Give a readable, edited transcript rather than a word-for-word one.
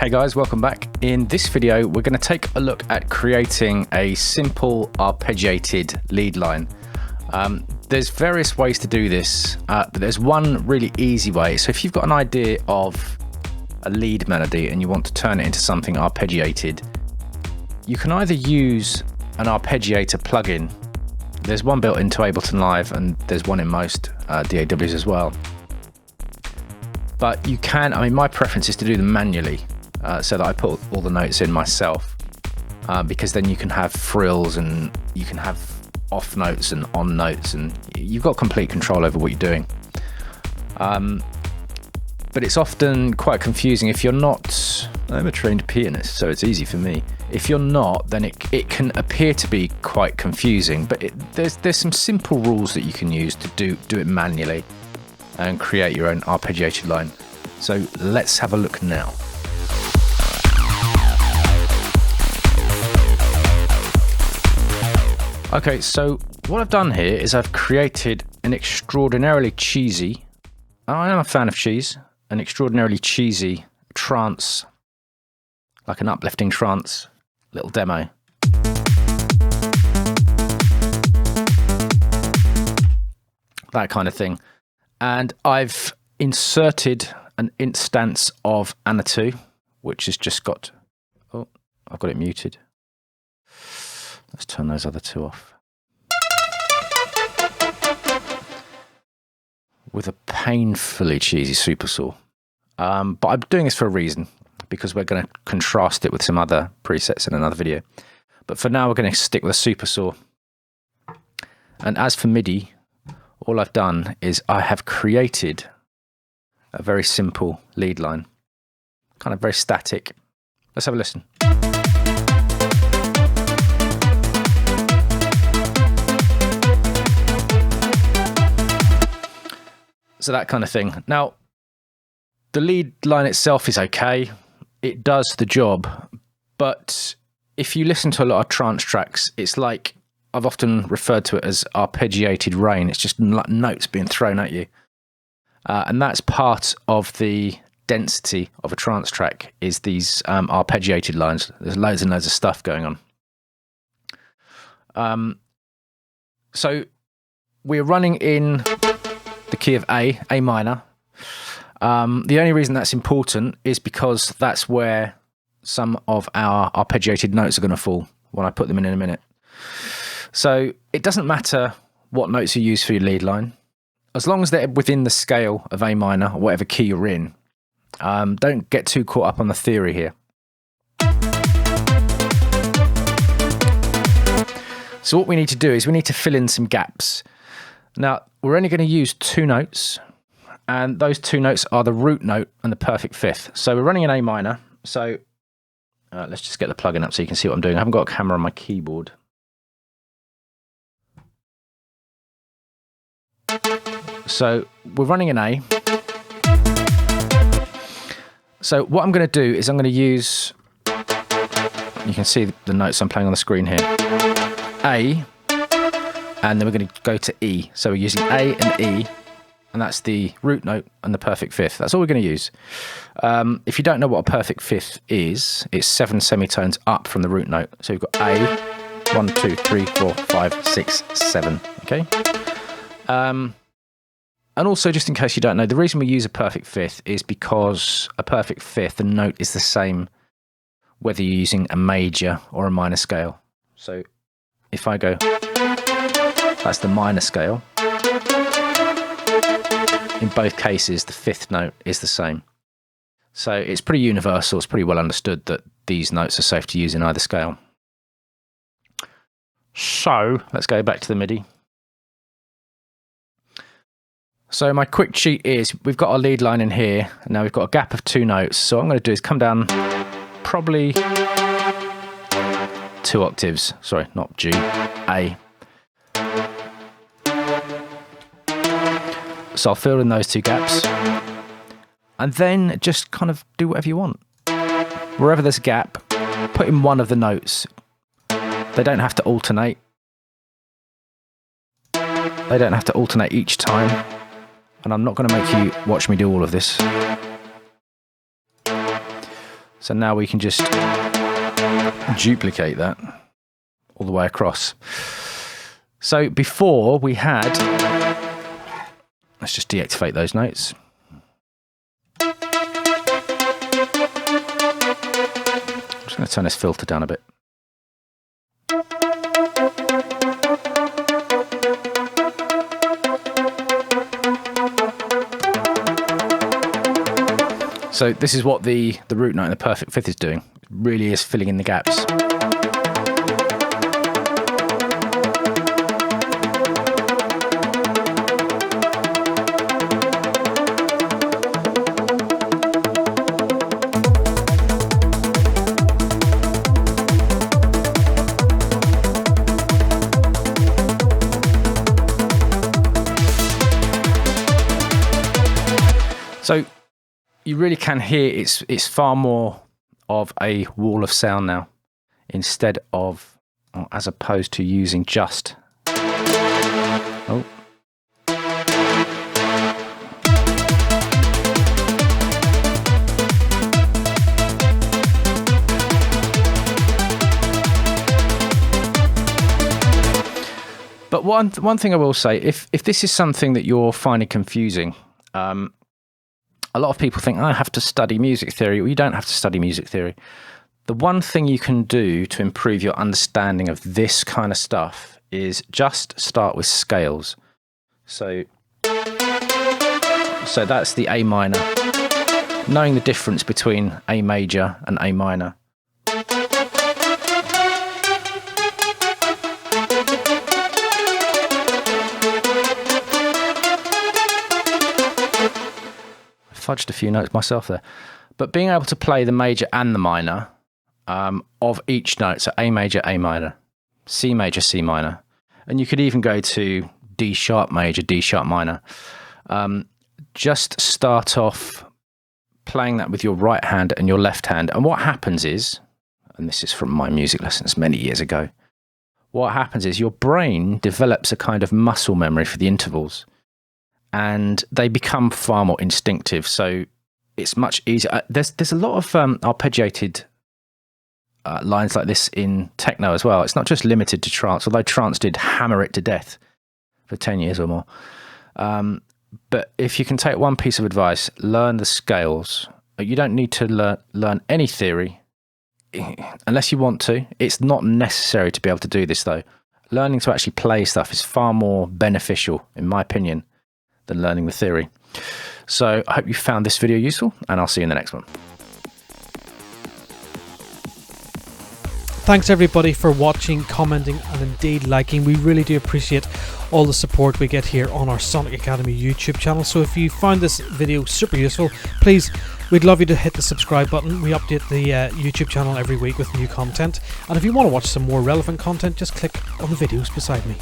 Hey guys, welcome back. In this video, we're going to take a look at creating a simple arpeggiated lead line. There's various ways to do this, but there's one really easy way. So if you've got an idea of a lead melody and you want to turn it into something arpeggiated, you can either use an arpeggiator plugin. There's one built into Ableton Live and there's one in most DAWs as well. But you can, my preference is to do them manually. So that I put all the notes in myself, because then you can have frills and you can have off notes and on notes, and you've got complete control over what you're doing. But it's often quite confusing if you're not. I'm a trained pianist, so it's easy for me. If you're not, then it can appear to be quite confusing. But there's some simple rules that you can use to do it manually and create your own arpeggiated line. So let's have a look now. Okay, so what I've done here is I've created an extraordinarily cheesy, I am a fan of cheese, an extraordinarily cheesy trance, like an uplifting trance little demo. That kind of thing. And I've inserted an instance of Anatu, which has just got, oh, I've got it muted. Let's turn those other two off. With a painfully cheesy super saw. But I'm doing this for a reason, because we're going to contrast it with some other presets in another video. But for now, we're going to stick with a super saw. And as for MIDI, all I've done is I have created a very simple lead line, kind of very static. Let's have a listen. So that kind of thing. Now, the lead line itself is okay. It does the job. But if you listen to a lot of trance tracks, it's like, I've often referred to it as arpeggiated rain. It's just notes being thrown at you. And that's part of the density of a trance track, is these arpeggiated lines. There's loads and loads of stuff going on. So we're running in the key of A minor. The only reason that's important is because that's where some of our arpeggiated notes are going to fall when I put them in a minute. So it doesn't matter what notes you use for your lead line, as long as they're within the scale of A minor or whatever key you're in. Don't get too caught up on the theory here. So what we need to do is we need to fill in some gaps. Now, we're only going to use two notes, and those two notes are the root note and the perfect fifth. So we're running in A minor. So let's just get the plugin up so you can see what I'm doing. I haven't got a camera on my keyboard. So we're running in A. So what I'm going to do is I'm going to use, you can see the notes I'm playing on the screen here. A. And then we're going to go to E. So we're using A and E, and that's the root note and the perfect fifth. That's all we're going to use. If you don't know what a perfect fifth is, it's 7 semitones up from the root note. So we've got A, 1, 2, 3, 4, 5, 6, 7. Okay. And also, just in case you don't know, the reason we use a perfect fifth is because a perfect fifth, the note is the same whether you're using a major or a minor scale. So if I go, that's the minor scale. In both cases, the fifth note is the same. So it's pretty universal. It's pretty well understood that these notes are safe to use in either scale. So let's go back to the MIDI. So my quick cheat is we've got our lead line in here, and now we've got a gap of two notes. So what I'm going to do is come down probably 2 octaves. Sorry, not G, A. So I'll fill in those two gaps, and then just kind of do whatever you want. Wherever there's a gap, put in one of the notes. They don't have to alternate. They don't have to alternate each time. And I'm not going to make you watch me do all of this. So now we can just duplicate that all the way across. So before we had, let's just deactivate those notes. I'm just going to turn this filter down a bit. So this is what the root note in the perfect fifth is doing. It really is filling in the gaps. So you really can hear it's far more of a wall of sound now, instead of, or as opposed to using just. Oh. But one thing I will say, if this is something that you're finding confusing, a lot of people think, I have to study music theory. Well, you don't have to study music theory. The one thing you can do to improve your understanding of this kind of stuff is just start with scales. So that's the A minor. Knowing the difference between A major and A minor. Fudged a few notes myself there, but being able to play the major and the minor of each note, so A major, A minor, C major, C minor, and you could even go to D sharp major, D sharp minor. Just start off playing that with your right hand and your left hand, and what happens is, and this is from my music lessons many years ago, what happens is your brain develops a kind of muscle memory for the intervals. And they become far more instinctive, so it's much easier. There's a lot of arpeggiated lines like this in techno as well. It's not just limited to trance, although trance did hammer it to death for 10 years or more. But if you can take one piece of advice, learn the scales. You don't need to learn any theory unless you want to. It's not necessary to be able to do this, though. Learning to actually play stuff is far more beneficial, in my opinion, than learning the theory. So I hope you found this video useful, and I'll see you in the next one. Thanks everybody for watching, commenting, and indeed liking. We really do appreciate all the support we get here on our Sonic Academy YouTube channel. So if you found this video super useful, please, we'd love you to hit the subscribe button. We update the YouTube channel every week with new content. And if you want to watch some more relevant content, just click on the videos beside me.